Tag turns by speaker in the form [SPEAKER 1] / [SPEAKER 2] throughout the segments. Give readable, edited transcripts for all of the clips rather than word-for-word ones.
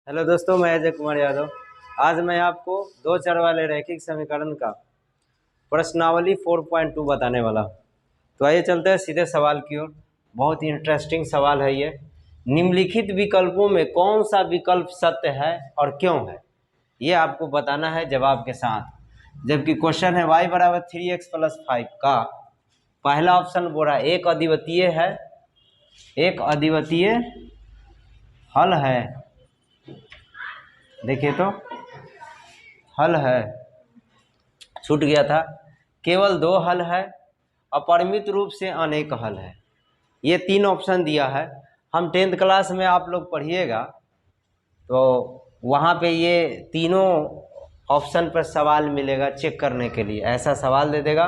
[SPEAKER 1] Hello दोस्तों, मैं अजय कुमार यादव। आज मैं आपको दो चर वाले रैखिक समीकरण का प्रश्नावली 4.2 बताने वाला हूँ। तो आइए चलते हैं सीधे सवाल की ओर। बहुत ही इंटरेस्टिंग सवाल है ये। निम्नलिखित विकल्पों में कौन सा विकल्प सत्य है और क्यों है, ये आपको बताना है जवाब के साथ। जबकि क्वेश्चन है y बराबर 3x + 5 का पहला ऑप्शन बोल रहा है एक अद्वितीय है, एक अद्वितीय हल है। देखिए तो हल है, छूट गया था। केवल दो हल है, अपरिमित रूप से अनेक हल है। ये तीन ऑप्शन दिया है। हम 10th क्लास में आप लोग पढ़िएगा तो वहाँ पे ये तीनों ऑप्शन पर सवाल मिलेगा चेक करने के लिए। ऐसा सवाल दे देगा,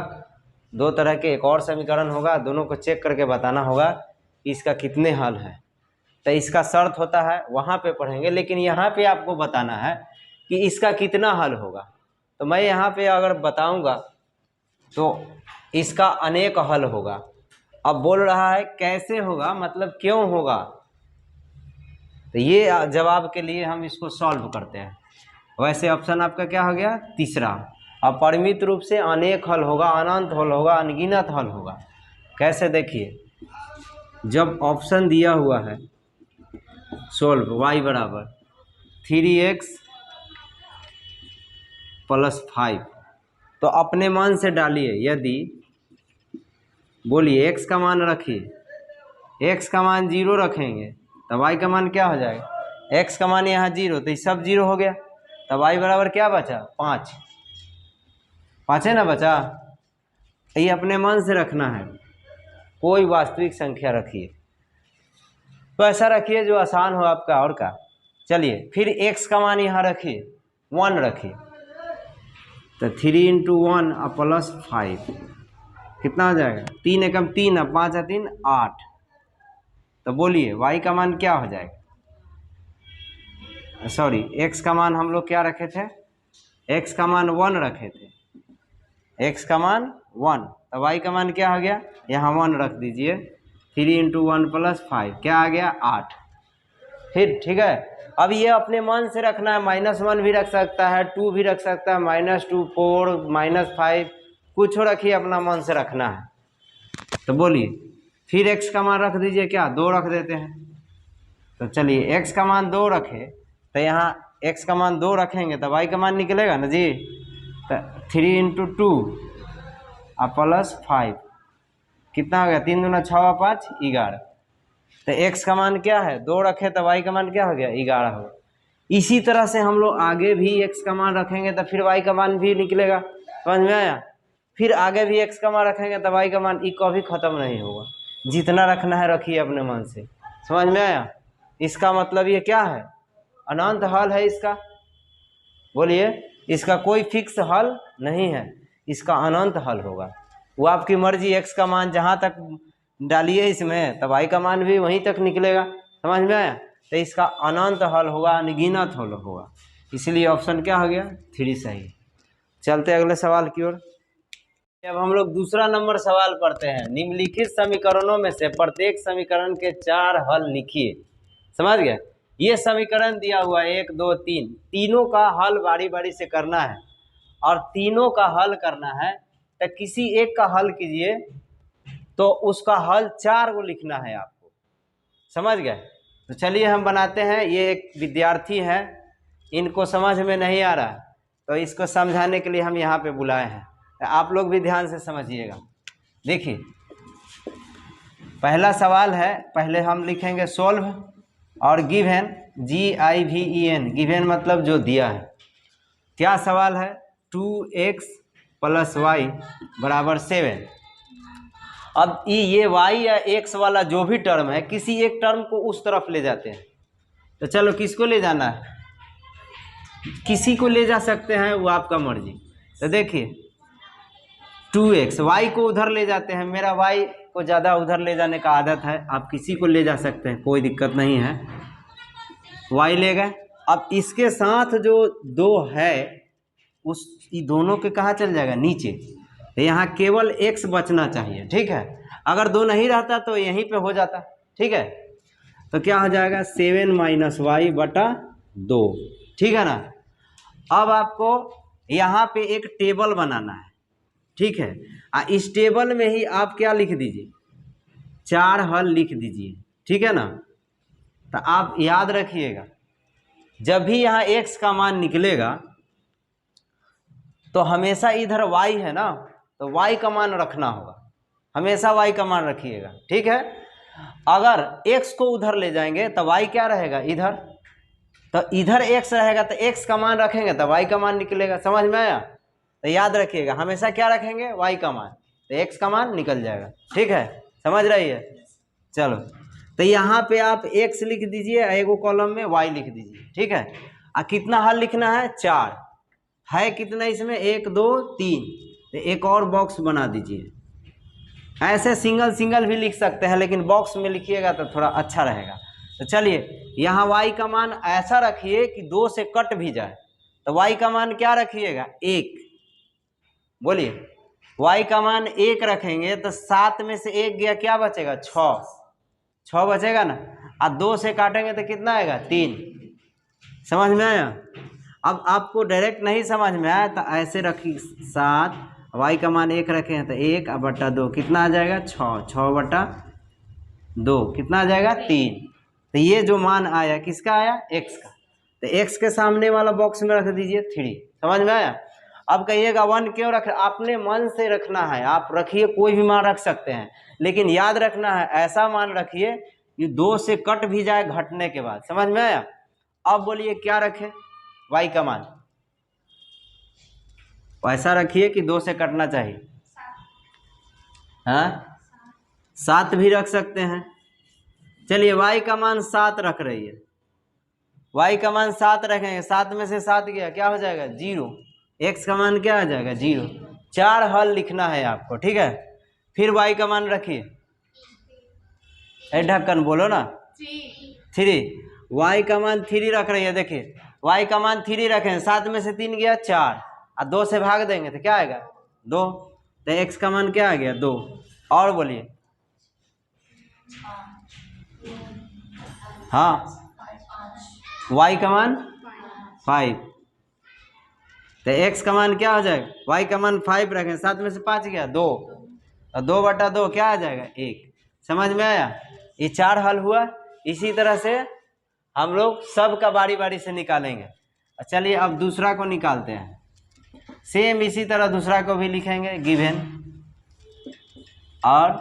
[SPEAKER 1] दो तरह के एक और समीकरण होगा, दोनों को चेक करके बताना होगा कि इसका कितने हल है। तो इसका शर्त होता है, वहाँ पे पढ़ेंगे, लेकिन यहाँ पे आपको बताना है कि इसका कितना हल होगा। तो मैं यहाँ पे अगर बताऊँगा तो इसका अनेक हल होगा। अब बोल रहा है कैसे होगा, मतलब क्यों होगा। तो ये जवाब के लिए हम इसको सॉल्व करते हैं। वैसे ऑप्शन आपका क्या हो गया, तीसरा। अपरिमित रूप से अनेक हल होगा, अनंत हल होगा, अनगिनत हल होगा। कैसे, देखिए, जब ऑप्शन दिया हुआ है सोल्व y बराबर 3x + 5, तो अपने मान से डालिए। यदि बोलिए x का मान रखिए, x का मान 0 रखेंगे तब y का मान क्या हो जाएगा, x का मान यहाँ 0, तो ये सब 0 हो गया। तब y बराबर क्या बचा, 5। 5 है ना बचा। ये अपने मान से रखना है, कोई वास्तविक संख्या रखिए। तो ऐसा रखिए जो आसान हो आपका और का। चलिए फिर x का मान यहाँ रखिए, 1 रखिए। तो 3 × 1 + 5 कितना हो जाएगा, 3 एकम 3, 5 है 3, 8। तो बोलिए y का मान क्या हो जाएगा, सॉरी x का मान हम लोग क्या रखे थे, x का मान 1 रखे थे, x का मान 1। तो y का मान क्या हो गया, यहाँ 1 रख दीजिए। 3 × 1 + 5 क्या आ गया, 8। फिर ठीक है, अब ये अपने मान से रखना है। -1 भी रख सकता है, 2 भी रख सकता है, -2, 4, -5, कुछ रखिए, अपना मन से रखना है। तो बोलिए फिर x का मान रख दीजिए, क्या 2 रख देते हैं। तो चलिए x का मान 2 रखे, तो यहाँ x का मान 2 रखेंगे तो y का मान निकलेगा ना जी। तो 3 × 2 + 5 कितना हो गया, 3 दूना 6, 5, 11। तो x का मान क्या है, 2 रखे तो y का मान क्या हो गया, 11 हो। इसी तरह से हम लोग आगे भी x का मान रखेंगे तो फिर y का मान भी निकलेगा। समझ में आया। फिर आगे भी x का मान रखेंगे तो y का मान कभी खत्म नहीं होगा। जितना रखना है रखिए अपने मन से। समझ में आया। इसका मतलब ये क्या है, अनंत हल है इसका। बोलिए, इसका कोई फिक्स हल नहीं है, इसका अनंत हल होगा। वो आपकी मर्जी, x का मान जहाँ तक डालिए इसमें तब y का मान भी वहीं तक निकलेगा। समझ में आया। तो इसका अनंत हल होगा, अनगिनत हल होगा। इसलिए ऑप्शन क्या हो गया, 3 सही। चलते अगले सवाल की ओर। अब हम लोग दूसरा नंबर सवाल पढ़ते हैं। निम्नलिखित समीकरणों में से प्रत्येक समीकरण के 4 हल लिखिए। समझ गए। ये समीकरण दिया हुआ है 1, 2, 3, तीनों का हल बारी बारी से करना है और तीनों का हल करना है। तो किसी एक का हल कीजिए तो उसका हल 4 को लिखना है आपको। समझ गए। तो चलिए हम बनाते हैं। ये एक विद्यार्थी है, इनको समझ में नहीं आ रहा तो इसको समझाने के लिए हम यहाँ पे बुलाए हैं। तो आप लोग भी ध्यान से समझिएगा। देखिए पहला सवाल है, पहले हम लिखेंगे सोल्व और गिवन, GIVEN, गिवन मतलब जो दिया है। क्या सवाल है, 2x + y = 7। अब ये y या x वाला जो भी टर्म है, किसी एक टर्म को उस तरफ ले जाते हैं। तो चलो किसको ले जाना है, किसी को ले जा सकते हैं, वो आपका मर्जी। तो देखिए 2x, y को उधर ले जाते हैं। मेरा y को ज़्यादा उधर ले जाने का आदत है, आप किसी को ले जा सकते हैं, कोई दिक्कत नहीं है। y ले गए। अब इसके साथ जो 2 है उस दोनों के कहाँ चल जाएगा, नीचे। तो यहाँ केवल x बचना चाहिए। ठीक है, अगर 2 नहीं रहता तो यहीं पे हो जाता। ठीक है, तो क्या हो जाएगा, 7 - y / 2, ठीक है ना। अब आपको यहाँ पे एक टेबल बनाना है, ठीक है। इस टेबल में ही आप क्या लिख दीजिए, 4 हल लिख दीजिए, ठीक है ना। तो आप याद रखिएगा, जब भी यहाँ x का मान निकलेगा तो हमेशा इधर y है ना, तो y का मान रखना होगा, हमेशा y का मान रखिएगा, ठीक है। अगर x को उधर ले जाएंगे तो y क्या रहेगा इधर, तो इधर x रहेगा तो x का मान रखेंगे तो y का मान निकलेगा, समझ में आया। तो याद रखिएगा हमेशा क्या रखेंगे, y का मान, तो x का मान निकल जाएगा, ठीक है, समझ रही है। चलो तो यहाँ पे आप x लिख दीजिए, एगो कॉलम में y लिख दीजिए, ठीक है। कितना हल लिखना है, 4 है, कितना इसमें 1 2 3, तो एक और बॉक्स बना दीजिए। ऐसे सिंगल सिंगल भी लिख सकते हैं, लेकिन बॉक्स में लिखिएगा तो थोड़ा अच्छा रहेगा। तो चलिए यहाँ y का मान ऐसा रखिए कि 2 से कट भी जाए, तो y का मान क्या रखिएगा, 1, बोलिए। y का मान 1 रखेंगे तो 7 में से 1 गया, क्या बचेगा, 6 बचेगा ना। 2 से काटेंगे तो कितना आएगा, 3, समझ में आया। अब आपको डायरेक्ट नहीं समझ में आया तो ऐसे रखिए, 7, y का मान 1 रखे हैं तो 1/2 कितना आ जाएगा, 6/2 कितना आ जाएगा, 3। तो ये जो मान आया किसका आया, x का, तो x के सामने वाला बॉक्स में रख दीजिए 3, समझ में आया। अब कहिएगा 1 क्यों रख, आपने मन से रखना है, आप रखिए, कोई भी मान रख सकते हैं, लेकिन याद रखना है ऐसा मान रखिए कि 2 से कट भी जाए घटने के बाद, समझ में आया। अब बोलिए क्या रखें, y का मान ऐसा रखिए कि 2 से कटना चाहिए, हाँ 7 भी रख सकते हैं। चलिए y का मान 7 रख रही है, y का मान 7 रखेंगे, 7 में से 7 गया, क्या हो जाएगा, 0, x का मान क्या आ जाएगा, 0। 4 हल लिखना है आपको, ठीक है। फिर y का मान रखिए, ढक्कन बोलो ना, 3, y का मान 3 रख रही है, देखिए y का मान 3 रखें, 7 में से 3 गया 4, 2 से भाग देंगे तो क्या आएगा, 2, तो x का मान क्या आ गया, 2। और बोलिए, हाँ y का मान 5, तो x का मान क्या हो जाएगा, y का मान 5 रखें, 7 में से 5 गया 2, और 2/2 क्या आ जाएगा, 1, समझ में आया। ये 4 हल हुआ। इसी तरह से हम लोग सब का बारी बारी से निकालेंगे। चलिए अब दूसरा को निकालते हैं, सेम इसी तरह दूसरा को भी लिखेंगे, गिवन और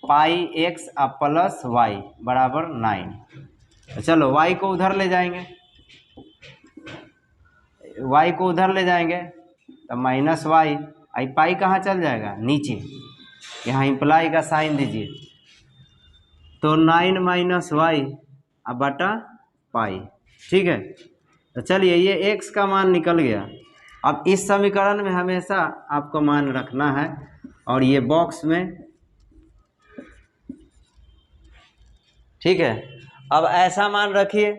[SPEAKER 1] पाई x प्लस y बराबर 9। तो चलो y को उधर ले जाएंगे, y को उधर ले जाएंगे तो माइनस y, आई पाई कहाँ चल जाएगा, नीचे, यहाँ इम्प्लाई का साइन दीजिए, तो 9 माइनस y बटा पाई, ठीक है। तो चलिए ये x का मान निकल गया। अब इस समीकरण में हमेशा आपको मान रखना है, और ये बॉक्स में, ठीक है। अब ऐसा मान रखिए,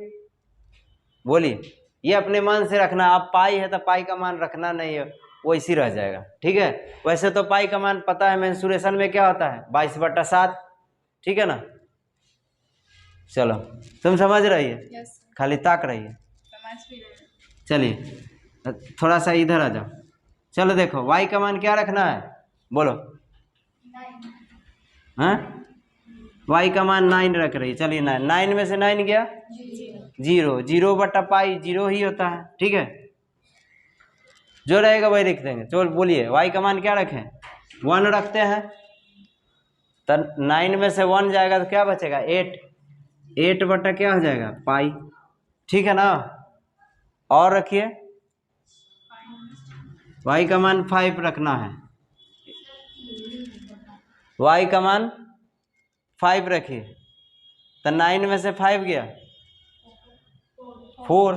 [SPEAKER 1] बोलिए, ये अपने मन से रखना, आप पाई है तो पाई का मान रखना नहीं है, वो इसी रह जाएगा, ठीक है। वैसे तो पाई का मान पता है, मेंसुरेशन में क्या होता है, 22/7, ठीक है ना। चलो तुम समझ रही है,
[SPEAKER 2] yes,
[SPEAKER 1] खाली ताक रही है,
[SPEAKER 2] समझ भी रहे।
[SPEAKER 1] चलिए थोड़ा सा इधर आ जाओ। चलो देखो y का मान क्या रखना है, बोलो, हाँ y का मान 9 रख रही है, चलिए 9 में से 9 गया 0, 0/पाई 0 ही होता है, ठीक है, जो रहेगा वही लिख देंगे। चलो बोलिए y का मान क्या रखें, 1 रखते हैं, तो 9 में से 1 जाएगा तो क्या बचेगा, 8 बटा क्या हो जाएगा, पाई, ठीक है ना। और रखिए y का मान 5 रखना है, y का मान 5 रखिए, तो 9 में से 5 गया 4,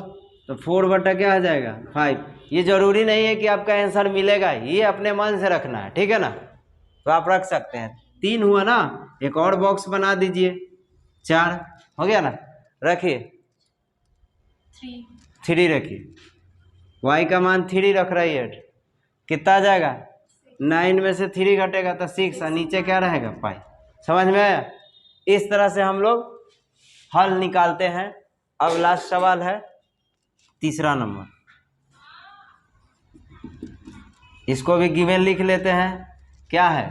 [SPEAKER 1] तो 4 बटा क्या हो जाएगा, 5। ये जरूरी नहीं है कि आपका आंसर मिलेगा, ये अपने मन से रखना है, ठीक है ना। तो आप रख सकते हैं, 3 हुआ ना, एक और बॉक्स बना दीजिए, 4 हो गया ना, रखिए 3 रखिए, y का मान 3 रख रही है, कितना आ जाएगा, 9 में से 3 घटेगा तो 6, और नीचे क्या रहेगा, पाई, समझ में आया। इस तरह से हम लोग हल निकालते हैं। अब लास्ट सवाल है, तीसरा नंबर, इसको भी गिवन लिख लेते हैं। क्या है,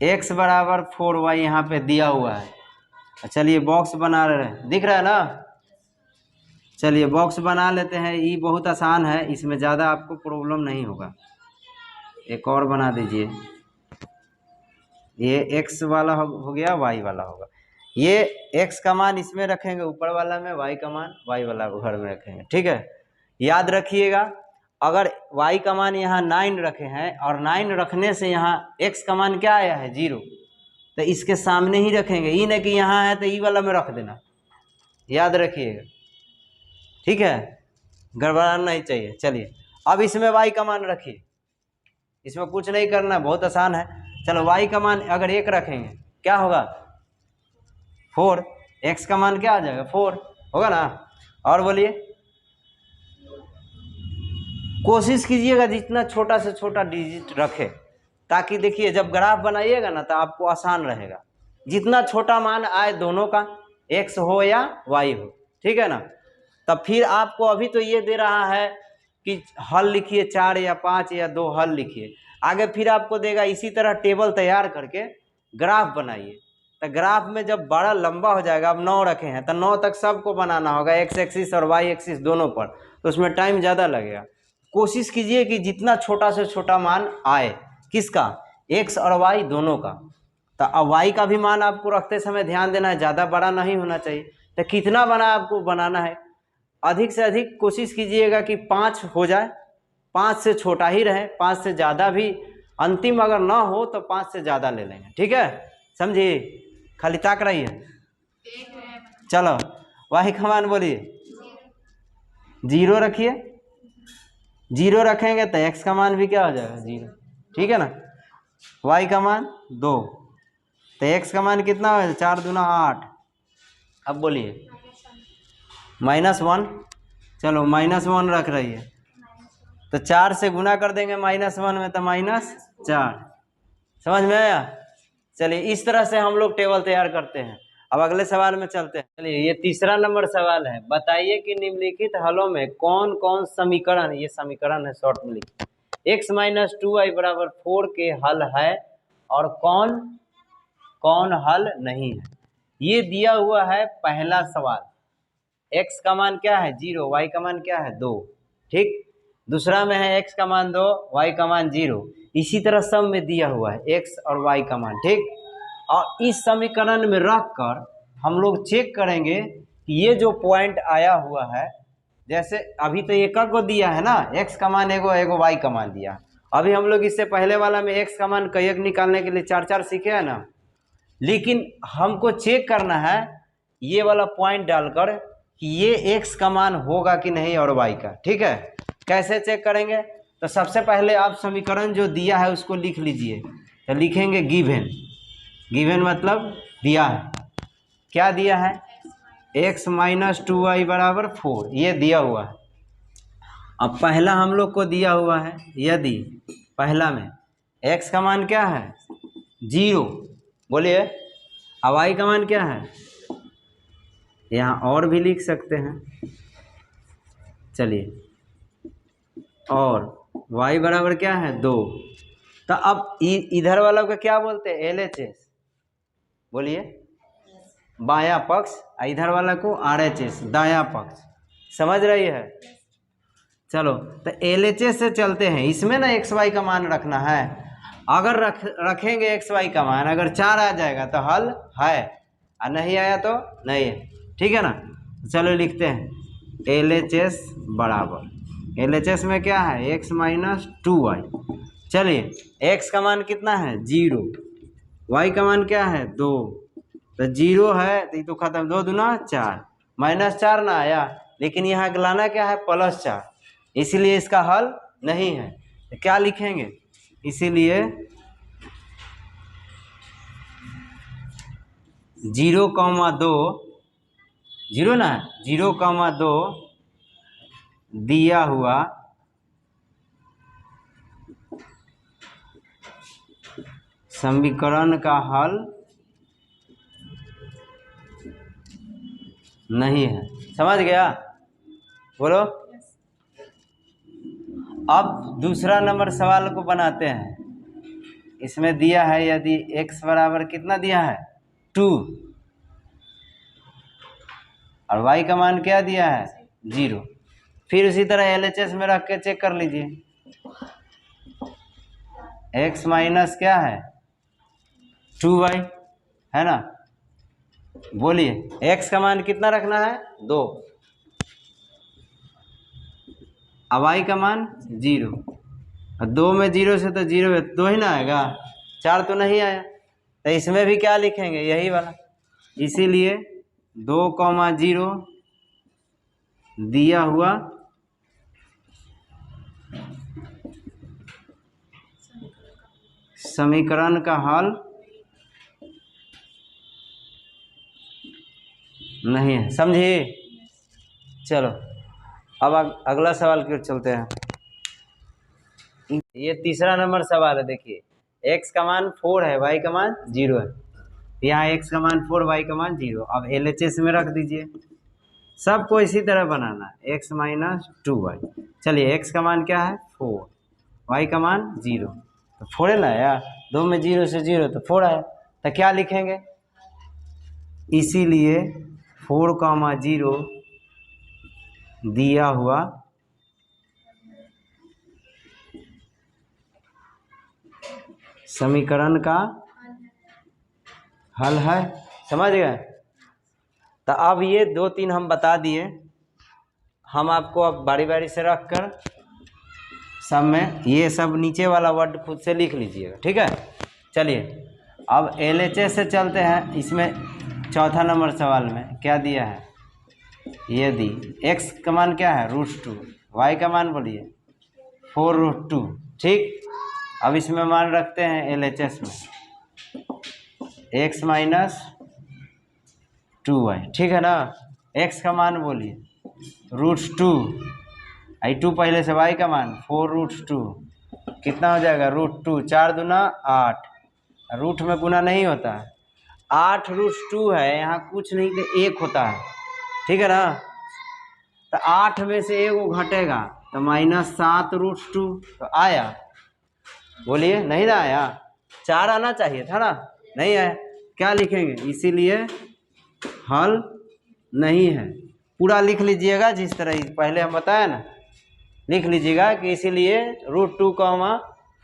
[SPEAKER 1] x बराबर 4y यहाँ पे दिया हुआ है। चलिए बॉक्स बना रहे हैं, दिख रहा है ना। चलिए बॉक्स बना लेते हैं, ये बहुत आसान है, इसमें ज़्यादा आपको प्रॉब्लम नहीं होगा। एक और बना दीजिए, ये x वाला हो गया, y वाला होगा। ये x का मान इसमें रखेंगे ऊपर वाला में, y का मान y वाला घर में रखेंगे, ठीक है। याद रखिएगा, अगर y का मान यहाँ 9 रखे हैं और 9 रखने से यहाँ x का मान क्या आया है 0, तो इसके सामने ही रखेंगे, ये नहीं कि यहाँ है तो ई वाला में रख देना, याद रखिएगा, ठीक है, गड़बड़ाना नहीं चाहिए। चलिए अब इसमें y का मान रखिए, इसमें कुछ नहीं करना, बहुत आसान है। चलो y का मान अगर 1 रखेंगे क्या होगा 4, x का मान क्या आ जाएगा 4 होगा ना। और बोलिए, कोशिश कीजिएगा जितना छोटा से छोटा डिजिट रखे, ताकि देखिए जब ग्राफ बनाइएगा ना तो आपको आसान रहेगा। जितना छोटा मान आए दोनों का, x हो या y हो, ठीक है ना। तब फिर आपको अभी तो ये दे रहा है कि हल लिखिए 4 या 5 या 2 हल लिखिए, आगे फिर आपको देगा इसी तरह टेबल तैयार करके ग्राफ बनाइए। तो ग्राफ में जब बड़ा लंबा हो जाएगा, अब 9 रखे हैं तो 9 तक सबको बनाना होगा, x एक्सिस और y एक्सिस दोनों पर, तो उसमें टाइम ज़्यादा लगेगा। कोशिश कीजिए कि जितना छोटा से छोटा मान आए, किसका, x और y दोनों का। तो अब y का भी मान आपको रखते समय ध्यान देना है, ज़्यादा बड़ा नहीं होना चाहिए। तो कितना बड़ा आपको बनाना है, अधिक से अधिक कोशिश कीजिएगा कि 5 हो जाए, 5 से छोटा ही रहे, 5 से ज़्यादा भी अंतिम अगर ना हो तो 5 से ज़्यादा ले लेंगे, ठीक है, समझिए, खाली ताक रही है। चलो y का मान बोलिए, 0 रखिए, 0 रखेंगे तो x का मान भी क्या हो जाएगा 0, ठीक है ना। y का मान 2, तो x का मान कितना हो, 4 दूना 8। अब बोलिए -1, चलो -1 रख रही है, तो 4 से गुना कर देंगे -1 में, तो -4, समझ में आया। चलिए इस तरह से हम लोग टेबल तैयार करते हैं। अब अगले सवाल में चलते हैं। चलिए ये तीसरा नंबर सवाल है, बताइए कि निम्नलिखित हलों में कौन कौन समीकरण, ये समीकरण है शॉर्ट में लिखिए, x - 2y = 4 के हल है और कौन कौन हल नहीं है। ये दिया हुआ है पहला सवाल, x का मान क्या है 0, y का मान क्या है 2, ठीक। दूसरा में है x का मान 2, y का मान 0। इसी तरह सब में दिया हुआ है x और y का मान, ठीक। और इस समीकरण में रख कर हम लोग चेक करेंगे कि ये जो पॉइंट आया हुआ है, जैसे अभी तो एक को दिया है ना, x का मान एगो y का मान दिया। अभी हम लोग इससे पहले वाला में x का मान कई निकालने के लिए 4 सीखे है ना, लेकिन हमको चेक करना है ये वाला पॉइंट डालकर कि ये x का मान होगा कि नहीं और y का, ठीक है। कैसे चेक करेंगे, तो सबसे पहले आप समीकरण जो दिया है उसको लिख लीजिए। तो लिखेंगे गिवन, गिवन मतलब दिया है, क्या दिया है, x - 2y = 4, ये दिया हुआ है। अब पहला हम लोग को दिया हुआ है, यदि पहला में x का मान क्या है 0, बोलिए, अब y का मान क्या है, यहाँ और भी लिख सकते हैं, चलिए, और y बराबर क्या है 2। तो अब इधर वाला को क्या बोलते हैं LHS, बोलिए, बायां पक्ष, इधर वाला को RHS, दायां पक्ष, समझ रही है। चलो तो LHS से चलते हैं, इसमें ना XY का मान रखना है। अगर रखेंगे XY का मान, अगर 4 आ जाएगा तो हल है, और नहीं आया तो नहीं है, ठीक है ना। चलो लिखते हैं LHS बराबर, LHS में क्या है x - 2y। चलिए x का मान कितना है 0, y का मान क्या है 2, तो 0 है तो ये तो खत्म, 2 दूना 4, -4 ना आया, लेकिन यहाँ लाना क्या है +4, इसीलिए इसका हल नहीं है। तो क्या लिखेंगे, इसीलिए 0,2, 0 ना 0,2 दिया हुआ समीकरण का हल नहीं है। समझ गया, बोलो। अब दूसरा नंबर सवाल को बनाते हैं। इसमें दिया है यदि x बराबर कितना दिया है 2 और y का मान क्या दिया है 0। फिर उसी तरह LHS में रख के चेक कर लीजिए। x माइनस क्या है 2y है ना। बोलिए x का मान कितना रखना है 2 और y का मान 0। और 2 में 0 से तो 0 है 2 ही ना आएगा, 4 तो नहीं आया। तो इसमें भी क्या लिखेंगे यही वाला, इसीलिए 2,0 दिया हुआ समीकरण का हल नहीं है। समझिए। चलो अब अगला सवाल की ओर चलते हैं। ये तीसरा नंबर सवाल है। देखिए x का मान 4 है, y का मान 0 है। यहाँ x का मान 4, y का मान 0। अब LHS में रख दीजिए। सबको इसी तरह बनाना है, x माइनस 2y। चलिए x का मान क्या है 4, y का मान 0। तो 4 ना आया, 2 में 0 से 0 तो 4 आया। तो क्या लिखेंगे, इसीलिए 4,0 दिया हुआ समीकरण का हल है। समझ गए। तो अब ये 2-3 हम बता दिए। हम आपको अब बारी बारी से रख कर सब में ये सब नीचे वाला वर्ड खुद से लिख लीजिएगा, ठीक है। चलिए अब LHS से चलते हैं। इसमें चौथा नंबर सवाल में क्या दिया है, यदि x का मान क्या है √2, y का मान बोलिए 4√2। ठीक। अब इसमें मान रखते हैं LHS में x माइनस 2y, ठीक है ना। x का मान बोलिए √2, आई 2 पहले से, y का मान 4√2 कितना हो जाएगा √2, 4 दूना 8, रूट में गुना नहीं होता है, 8√2 है। यहाँ कुछ नहीं तो 1 होता है, ठीक है ना। तो 8 में से 1 घटेगा तो -7√2 तो आया। बोलिए नहीं ना आया, 4 आना चाहिए था ना, नहीं आया। क्या लिखेंगे, इसीलिए हल नहीं है। पूरा लिख लीजिएगा जिस तरह पहले हम बताया ना, लिख लीजिएगा कि इसीलिए √2,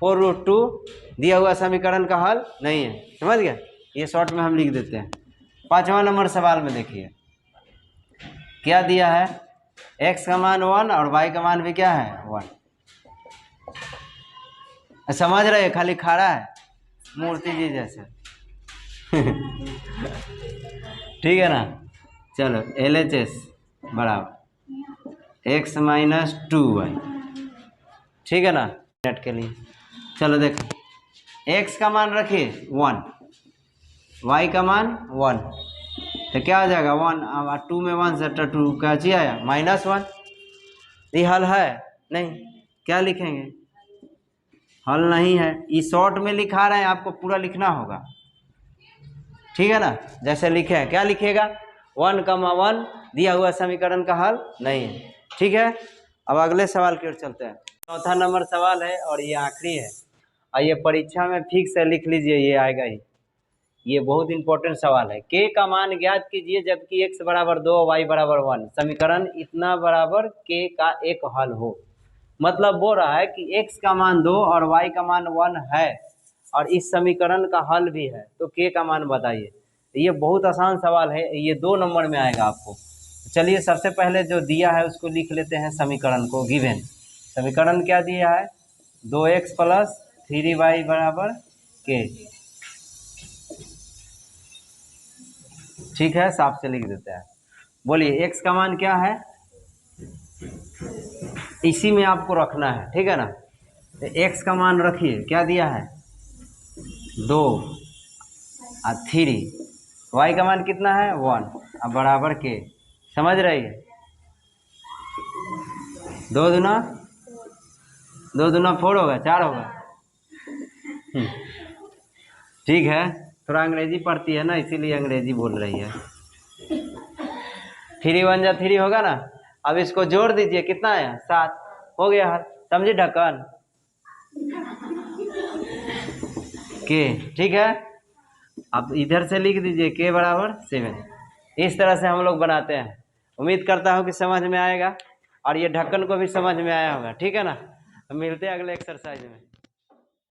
[SPEAKER 1] 4√2 दिया हुआ समीकरण का हल नहीं है। समझ गया। ये शॉर्ट में हम लिख देते हैं। 5वां नंबर सवाल में देखिए क्या दिया है, x का मान 1 और y का मान भी क्या है 1। समझ रहे, खाली खड़ा है मूर्ति जी जैसे ठीक है ना। चलो LHS बराबर x माइनस 2y, ठीक है ना। मिनट के लिए चलो देखो, x का मान रखिए 1, y का मान 1, तो क्या हो जाएगा 1। अब 2 में 1 से 2 क्या चीज आया -1। ये हल है नहीं, क्या लिखेंगे, हल नहीं है। ये शॉर्ट में लिखा रहे हैं, आपको पूरा लिखना होगा, ठीक है ना। जैसे लिखे हैं क्या लिखेगा 1,1 दिया हुआ समीकरण का हल नहीं है, ठीक है। अब अगले सवाल की ओर चलते हैं। चौथा नंबर सवाल है और ये आखिरी है, और ये परीक्षा में फिक्स है, लिख लीजिए, ये आएगा ही। ये बहुत इंपॉर्टेंट सवाल है। k का मान ज्ञात कीजिए जबकि x बराबर 2 y बराबर 1, समीकरण इतना बराबर k का एक हल हो। मतलब बोल रहा है कि x का मान 2 और y का मान 1 है और इस समीकरण का हल भी है, तो k का मान बताइए। ये बहुत आसान सवाल है, ये 2 नंबर में आएगा आपको। चलिए सबसे पहले जो दिया है उसको लिख लेते हैं, समीकरण को। गिवन समीकरण क्या दिया है 2x + 3y बराबर k, ठीक है। साफ से लिख देते हैं। बोलिए x का मान क्या है, इसी में आपको रखना है, ठीक है ना। तो x का मान रखिए, क्या दिया है 2 और 3, y का मान कितना है 1 और बराबर के, समझ रही है। 2 दूना 4 होगा, 4 होगा, ठीक है। थोड़ा अंग्रेजी पढ़ती है ना, इसीलिए अंग्रेजी बोल रही है। 3 × 1 = 3 होगा ना, अब इसको जोड़ दीजिए, कितना आया 7, हो गया हल। समझे ढक्कन के, ठीक है। अब इधर से लिख दीजिए k बराबर 7। इस तरह से हम लोग बनाते हैं। उम्मीद करता हूँ कि समझ में आएगा और ये ढक्कन को भी समझ में आया होगा, ठीक है ना। मिलते हैं अगले एक्सरसाइज में।